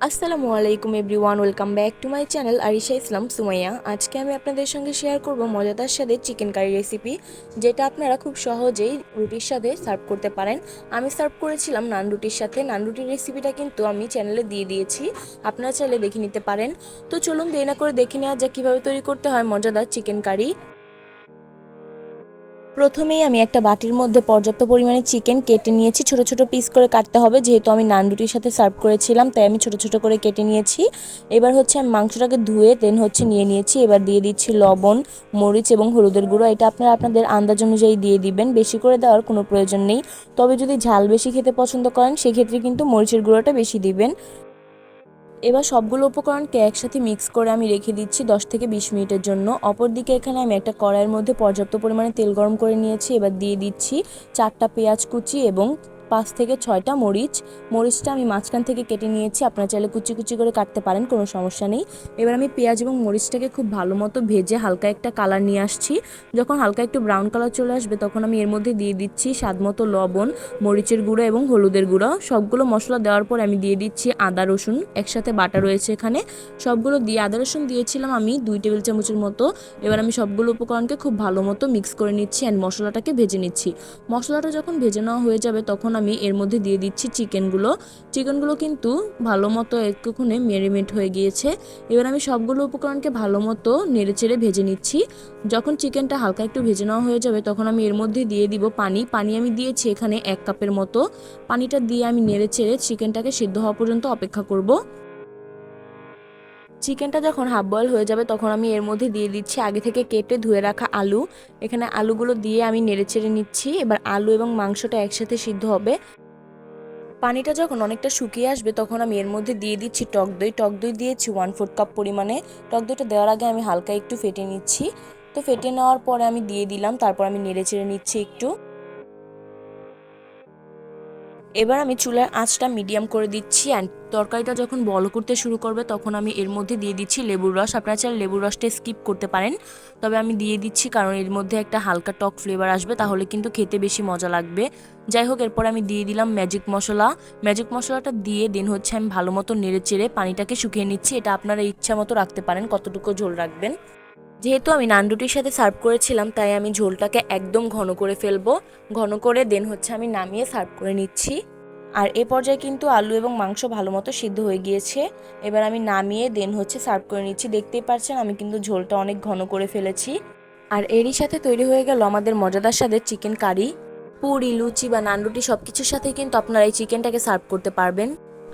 আসসালামু আলাইকুম everyone, welcome back to my channel Arisha Islam Sumaiya. আজকে আমি আপনাদের সঙ্গে শেয়ার করব মজাদার স্বাদের চিকেন কারি রেসিপি, যেটা আপনারা খুব সহজেই রুটির সাথে সার্ভ করতে পারেন। আমি সার্ভ করেছিলাম নান রুটির সাথে। নান রুটির রেসিপিটা কিন্তু আমি চ্যানেলে দিয়ে দিয়েছি, আপনারা চাইলে দেখে নিতে পারেন। তো চলুন দেরি না করে দেখে নেওয়া যাক কীভাবে তৈরি করতে হয় মজাদার চিকেন কারি। প্রথমেই আমি একটা বাটির মধ্যে পর্যাপ্ত পরিমাণে চিকেন কেটে নিয়েছি। ছোট ছোট পিস করে কাটতে হবে, যেহেতু আমি নান রুটির সাথে সার্ভ করেছিলাম তাই আমি ছোট ছোট করে কেটে নিয়েছি। এবার হচ্ছে আমি মাংসটাকে ধুয়ে দেন হচ্ছে নিয়ে নিয়েছি। এবার দিয়ে দিচ্ছি লবণ, মরিচ এবং হলুদের গুঁড়ো। এটা আপনারা আপনাদের আন্দাজ অনুযায়ী দিয়ে দিবেন, বেশি করে দেওয়ার কোনো প্রয়োজন নেই। তবে যদি ঝাল বেশি খেতে পছন্দ করেন সেক্ষেত্রে কিন্তু মরিচের গুঁড়োটা বেশি দিবেন। এবার সবগুলো উপকরণকে একসাথে মিক্স করে আমি রেখে দিচ্ছি 10 থেকে 20 মিনিটের জন্য। অপরদিকে এখানে আমি একটা কড়াইয়ের মধ্যে পর্যাপ্ত পরিমাণে তেল গরম করে নিয়েছি। এবার দিয়ে দিচ্ছি 4টা পেঁয়াজ কুচি এবং 5 থেকে 6টা মরিচ। মরিচটা আমি মাঝখান থেকে কেটে নিয়েছি, আপনারা চাইলে কুচি কুচি করে কাটতে পারেন, কোনো সমস্যা নেই। এবার আমি পেঁয়াজ এবং মরিচটাকে খুব ভালো মতো ভেজে হালকা একটা কালার নিয়ে আসছি। যখন হালকা একটু ব্রাউন কালার চলে আসবে তখন আমি এর মধ্যে দিয়ে দিচ্ছি স্বাদ মতো লবণ, মরিচের গুঁড়ো এবং হলুদের গুঁড়ো। সবগুলো মশলা দেওয়ার পর আমি দিয়ে দিচ্ছি আদা রসুন একসাথে বাটা রয়েছে এখানে। সবগুলো দিয়ে আদা রসুন দিয়েছিলাম আমি 2 টেবিল চামচের মতো। এবার আমি সবগুলো উপকরণকে খুব ভালো মতো মিক্স করে নিচ্ছি অ্যান্ড মশলাটাকে ভেজে নিচ্ছি। মশলাটা যখন ভেজে নেওয়া হয়ে যাবে তখন আমি এর মধ্যে দিয়ে দিচ্ছি চিকেনগুলো কিন্তু ভালো মতো একটুখানি ম্যারিনেট হয়ে গিয়েছে। এবার আমি সবগুলো উপকরণকে ভালো মতো নেড়েচেড়ে ভেজে নিচ্ছি। যখন চিকেনটা হালকা একটু ভেজে নেওয়া হয়ে যাবে তখন আমি এর মধ্যে দিয়ে দিব পানি আমি দিয়েছি এখানে 1 কাপের মতো। পানিটা দিয়ে আমি নেড়েচেড়ে চিকেনটাকে সিদ্ধ হওয়া পর্যন্ত অপেক্ষা করব। চিকেনটা যখন হাফ বয়েল হয়ে যাবে তখন আমি এর মধ্যে দিয়ে দিচ্ছি আগে থেকে কেটে ধুয়ে রাখা আলু। এখানে আলুগুলো দিয়ে আমি নেড়েচেড়ে নিচ্ছি। এবার আলু এবং মাংসটা একসাথে সিদ্ধ হবে। পানিটা যখন অনেকটা শুকিয়ে আসবে তখন আমি এর মধ্যে দিয়ে দিচ্ছি টক দই দিয়েছি 1/4 কাপ পরিমাণে। টক দইটা দেওয়ার আগে আমি হালকা একটু ফেটে নিচ্ছি। তো ফেটে নেওয়ার পরে আমি দিয়ে দিলাম, তারপর আমি নেড়েচেড়ে নিচ্ছি একটু। এবার আমি চুলার আঁচটা মিডিয়াম করে দিচ্ছি অ্যান্ড তরকারিটা যখন বল করতে শুরু করবে তখন আমি এর মধ্যে দিয়ে দিচ্ছি লেবুর রস। আপনারা চাইলে লেবুর রসটা স্কিপ করতে পারেন, তবে আমি দিয়ে দিচ্ছি কারণ এর মধ্যে একটা হালকা টক ফ্লেভার আসবে, তাহলে কিন্তু খেতে বেশি মজা লাগবে। যাই হোক, এরপর আমি দিয়ে দিলাম ম্যাজিক মশলাটা দিয়ে দেন হচ্ছে আমি ভালো মতো নেড়ে চেড়ে পানিটাকে শুকিয়ে নিচ্ছি। এটা আপনারা ইচ্ছা মতো রাখতে পারেন, কতটুকু ঝোল রাখবেন। যেহেতু আমি নান রুটির সাথে সার্ভ করেছিলাম তাই আমি ঝোলটাকে একদম ঘন করে ফেলবো। ঘন করে দেন হচ্ছে আমি নামিয়ে সার্ভ করে নিচ্ছি। আর এ পর্যায়ে কিন্তু আলু এবং মাংস ভালো মতো সিদ্ধ হয়ে গিয়েছে। এবার আমি নামিয়ে দেন হচ্ছে সার্ভ করে নিচ্ছি। দেখতেই পাচ্ছেন আমি কিন্তু ঝোলটা অনেক ঘন করে ফেলেছি। আর এরই সাথে তৈরি হয়ে গেল আমাদের মজাদার স্বাদের চিকেন কারি। পুরি, লুচি বা নান রুটি সব কিছুর সাথে কিন্তু আপনারা এই চিকেনটাকে সার্ভ করতে পারবেন।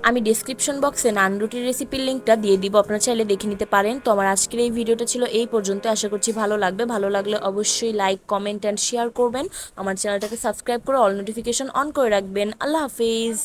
আমি ডিসক্রিপশন বক্সে নান রুটির রেসিপির লিঙ্কটা দিয়ে দিব, আপনারা চাইলে দেখে নিতে পারেন। তো আমার আজকের এই ভিডিওটা ছিল এই পর্যন্ত। আশা করছি ভালো লাগবে। ভালো লাগলে অবশ্যই লাইক, কমেন্ট অ্যান্ড শেয়ার করবেন। আমার চ্যানেলটাকে সাবস্ক্রাইব করে অল নোটিফিকেশন অন করে রাখবেন। আল্লাহ হাফিজ।